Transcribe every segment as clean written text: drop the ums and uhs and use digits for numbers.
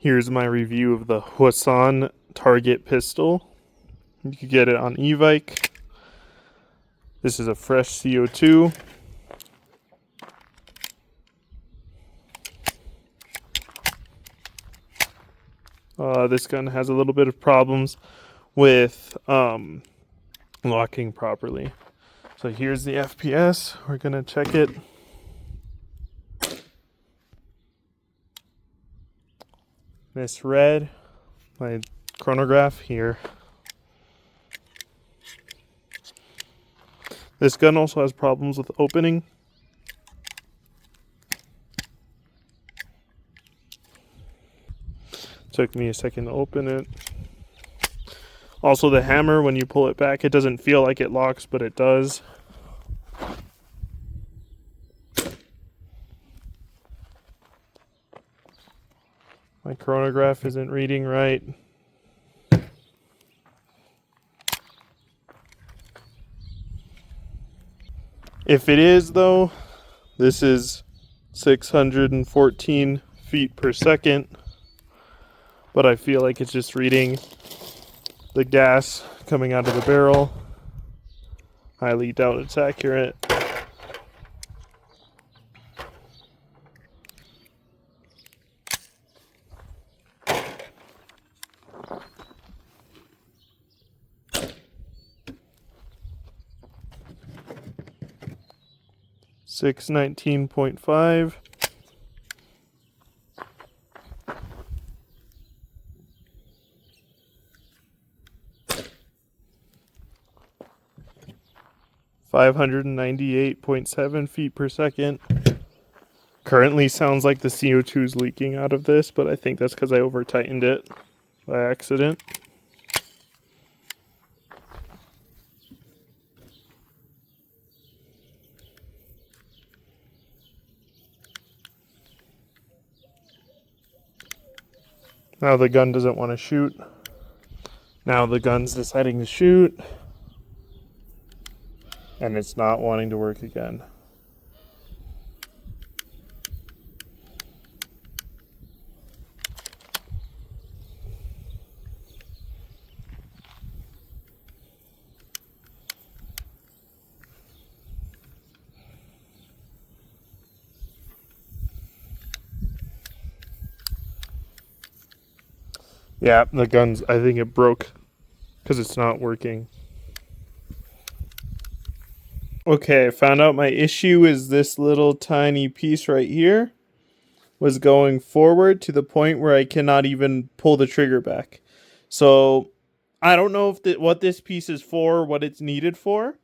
Here's my review of the Hwasan target pistol. You can get it on evike. This is a fresh CO2. This gun has a little bit of problems with locking properly. So here's the FPS. We're gonna check it. Misread my chronograph here. This gun also has problems with opening. Took me a second to open it. Also, the hammer, when you pull it back, it doesn't feel like it locks, but it does. My chronograph isn't reading right. If it is, though, this is 614 feet per second, but I feel like it's just reading the gas coming out of the barrel. Highly doubt it's accurate. $619.5. $598.7 feet per second. Currently sounds like the CO2 is leaking out of this, but I think that's because I over tightened it by accident. Now the gun doesn't want to shoot. Now the gun's deciding to shoot. And it's not wanting to work again. Yeah, the gun's, I think it broke because it's not working. Okay, I found out my issue is this little tiny piece right here was going forward to the point where I cannot even pull the trigger back. So I don't know if what this piece is for, what it's needed for,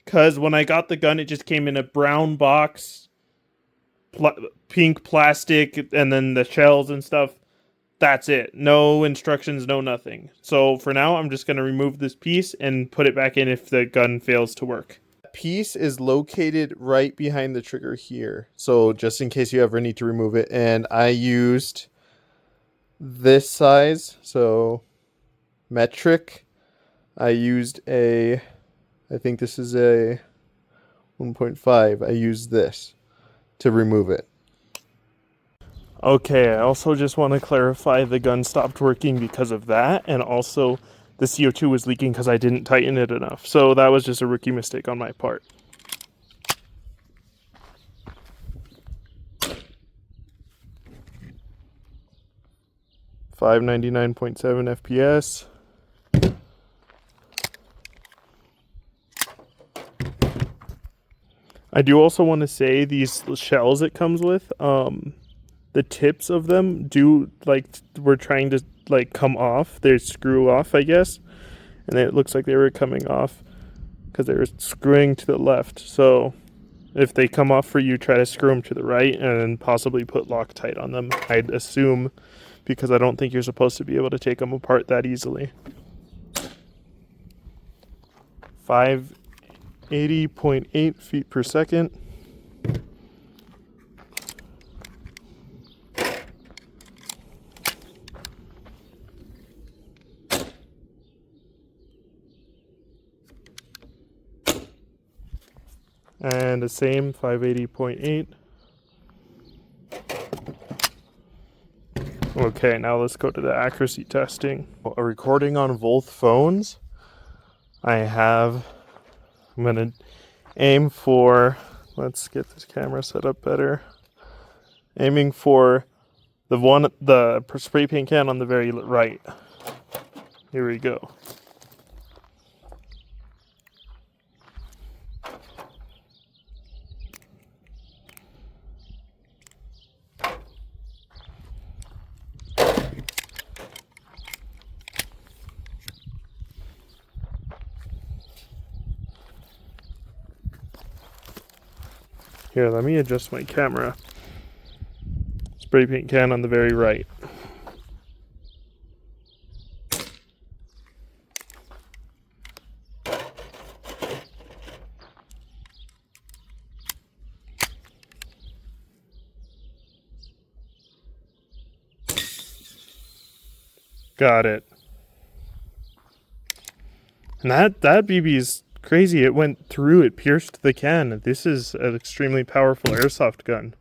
because when I got the gun, it just came in a brown box, pink plastic, and then the shells and stuff. That's it. No instructions, no nothing. So for now, I'm just going to remove this piece and put it back in if the gun fails to work. Piece is located right behind the trigger here, so just in case you ever need to remove it. And I used this size, so metric. I used I think this is a 1.5. I used this to remove it. Okay, I also just want to clarify the gun stopped working because of that, and also the CO2 was leaking because I didn't tighten it enough. So that was just a rookie mistake on my part. $599.7 FPS. I do also want to say these shells it comes with, the tips of them were trying to come off. They screw off, I guess, and it looks like they were coming off because they were screwing to the left. So if they come off for you, try to screw them to the right and possibly put Loctite on them, I'd assume, because I don't think you're supposed to be able to take them apart that easily. 580.8 feet per second. And the same 580.8. Okay, now let's go to the accuracy testing. A recording on both phones. I'm gonna aim for, let's get this camera set up better. Aiming for the spray paint can on the very right. Here we go. Here, let me adjust my camera. Spray paint can on the very right. Got it. And that BB is crazy. It went through, it pierced the can. This is an extremely powerful airsoft gun.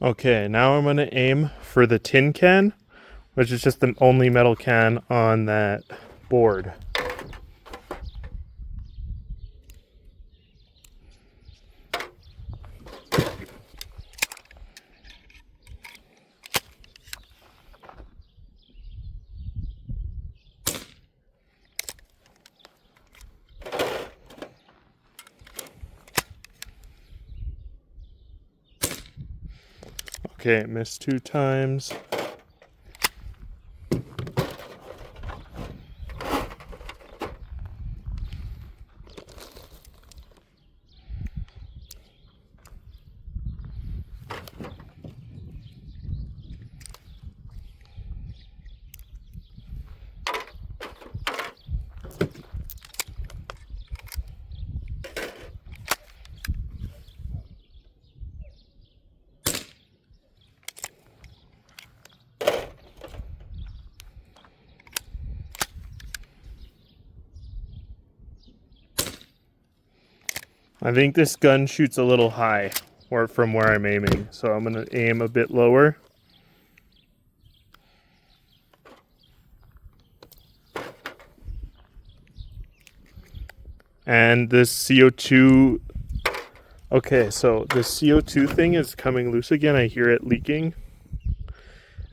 Okay, now I'm going to aim for the tin can, which is just the only metal can on that board. Okay, missed 2 times. I think this gun shoots a little high from where I'm aiming, so I'm going to aim a bit lower. And this CO2, okay, so the CO2 thing is coming loose again. I hear it leaking.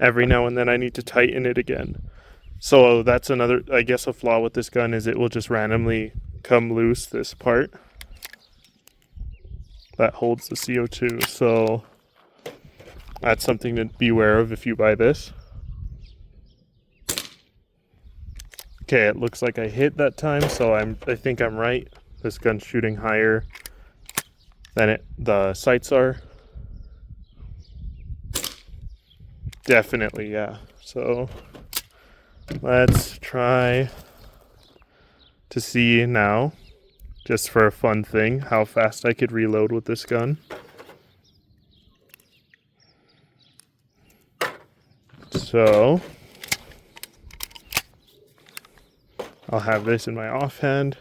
Every now and then I need to tighten it again. So that's another, I guess, a flaw with this gun is it will just randomly come loose, this part that holds the CO2. So that's something to be aware of if you buy this. Okay, it looks like I hit that time, so I think I'm right. This gun's shooting higher than the sights are. Definitely, yeah. So let's try to see now, just for a fun thing, how fast I could reload with this gun. So I'll have this in my offhand.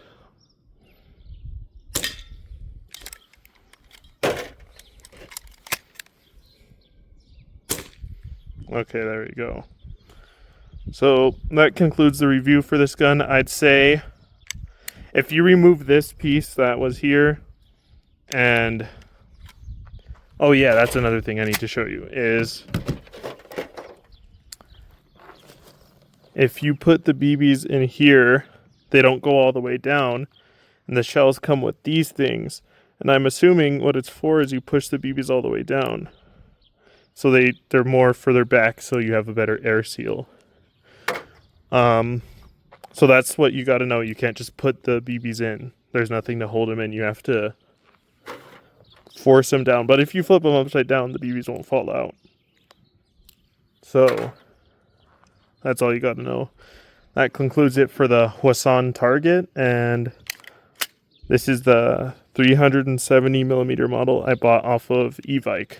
Okay, there we go. So that concludes the review for this gun. I'd say if you remove this piece that was here, and oh yeah, that's another thing I need to show you, is if you put the BBs in here, they don't go all the way down, and the shells come with these things. And I'm assuming what it's for is you push the BBs all the way down. So they're more further back, so you have a better air seal. So that's what you got to know. You can't just put the BBs in. There's nothing to hold them in. You have to force them down. But if you flip them upside down, the BBs won't fall out. So that's all you got to know. That concludes it for the Hwasan target, and this is the 370 millimeter model I bought off of Evike.